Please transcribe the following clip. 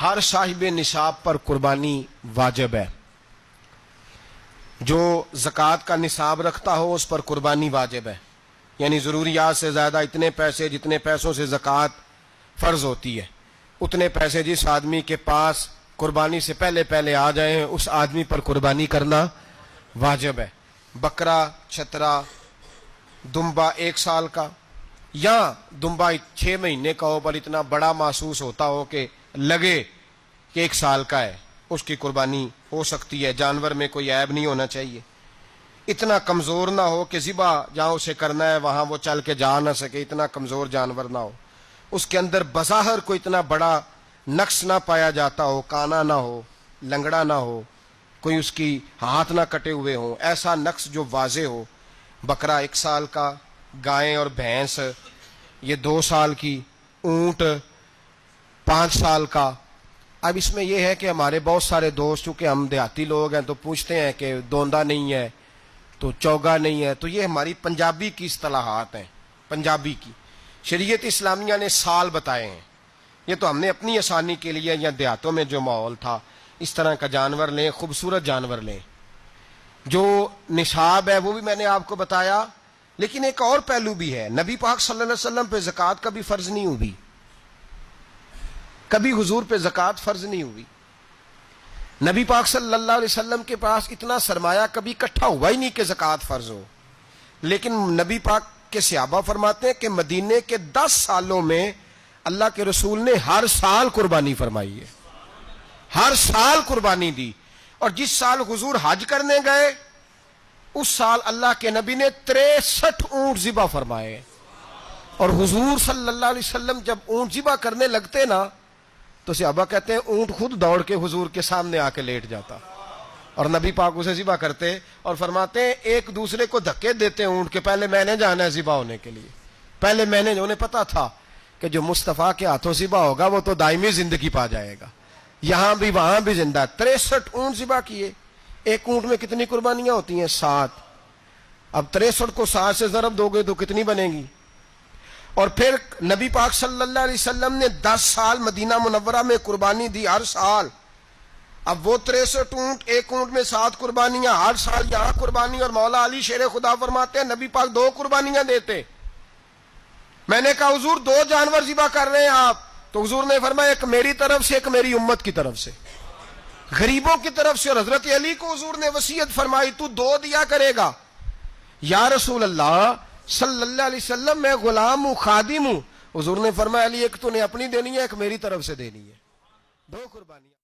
ہر صاحب نصاب پر قربانی واجب ہے. جو زکوٰۃ کا نصاب رکھتا ہو اس پر قربانی واجب ہے. یعنی ضروریات سے زیادہ اتنے پیسے جتنے پیسوں سے زکوٰۃ فرض ہوتی ہے اتنے پیسے جس آدمی کے پاس قربانی سے پہلے پہلے آ جائیں اس آدمی پر قربانی کرنا واجب ہے. بکرا چھترا دمبا 1 سال کا یا دمبا 6 مہینے کا ہو پر اتنا بڑا محسوس ہوتا ہو کہ لگے کہ 1 سال کا ہے اس کی قربانی ہو سکتی ہے. جانور میں کوئی عیب نہیں ہونا چاہیے. اتنا کمزور نہ ہو کہ ذبح جہاں اسے کرنا ہے وہاں وہ چل کے جا نہ سکے. اتنا کمزور جانور نہ ہو. اس کے اندر بظاہر کوئی اتنا بڑا نقص نہ پایا جاتا ہو. کانا نہ ہو, لنگڑا نہ ہو, کوئی اس کی ہاتھ نہ کٹے ہوئے ہوں. ایسا نقص جو واضح ہو. بکرا 1 سال کا, گائیں اور بھینس یہ 2 سال کی, اونٹ 5 سال کا. اب اس میں یہ ہے کہ ہمارے بہت سارے دوست چونکہ ہم دیہاتی لوگ ہیں تو پوچھتے ہیں کہ دوندا نہیں ہے تو چوگا نہیں ہے. تو یہ ہماری پنجابی کی اصطلاحات ہیں. پنجابی کی شریعت اسلامیہ نے سال بتائے ہیں. یہ تو ہم نے اپنی آسانی کے لیے یا دیہاتوں میں جو ماحول تھا اس طرح کا جانور لیں, خوبصورت جانور لیں. جو نصاب ہے وہ بھی میں نے آپ کو بتایا. لیکن ایک اور پہلو بھی ہے. نبی پاک صلی اللہ علیہ وسلم پہ زکوٰۃ کبھی فرض نہیں ہوئی. کبھی حضور پہ زکوٰۃ فرض نہیں ہوئی. نبی پاک صلی اللہ علیہ وسلم کے پاس اتنا سرمایہ کبھی اکٹھا ہوا ہی نہیں کہ زکوٰۃ فرض ہو. لیکن نبی پاک کے صحابہ فرماتے ہیں کہ مدینے کے 10 سالوں میں اللہ کے رسول نے ہر سال قربانی فرمائی ہے. ہر سال قربانی دی. اور جس سال حضور حج کرنے گئے اس سال اللہ کے نبی نے 63 اونٹ ذبح فرمائے. اور حضور صلی اللہ علیہ وسلم جب اونٹ ذبح کرنے لگتے نا تو صحابہ کہتے ہیں اونٹ خود دوڑ کے حضور کے سامنے آ کے لیٹ جاتا اور نبی پاک اسے ذبح کرتے اور فرماتے ہیں ایک دوسرے کو دھکے دیتے اونٹ کے پہلے میں نے جانا ہے ذبح ہونے کے لیے. پہلے میں نے, انہیں پتا تھا کہ جو مصطفیٰ کے ہاتھوں ذبح ہوگا وہ تو دائمی زندگی پا جائے گا. یہاں بھی وہاں بھی زندہ. 63 اونٹ ذبح کیے. ایک اونٹ میں کتنی قربانیاں ہوتی ہیں؟ 7. اب 63 کو 7 سے ضرب دو گے تو کتنی بنے گی؟ اور پھر نبی پاک صلی اللہ علیہ وسلم نے 10 سال مدینہ منورہ میں قربانی دی ہر سال. اب وہ 63 اونٹ, ایک اونٹ میں 7 قربانیاں, ہر سال یہاں قربانی. اور مولا علی شیر خدا فرماتے ہیں نبی پاک 2 قربانیاں دیتے. میں نے کہا حضور 2 جانور ذبح کر رہے ہیں آپ. تو حضور نے فرمایا ایک میری طرف سے ایک میری امت کی طرف سے, غریبوں کی طرف سے. اور حضرت علی کو حضور نے وصیت فرمائی تو 2 دیا کرے گا. یا رسول اللہ صلی اللہ علیہ وسلم میں غلام ہوں, خادم ہوں. حضور نے فرمایا علی ایک تو نے اپنی دینی ہے ایک میری طرف سے دینی ہے. 2 قربانیاں.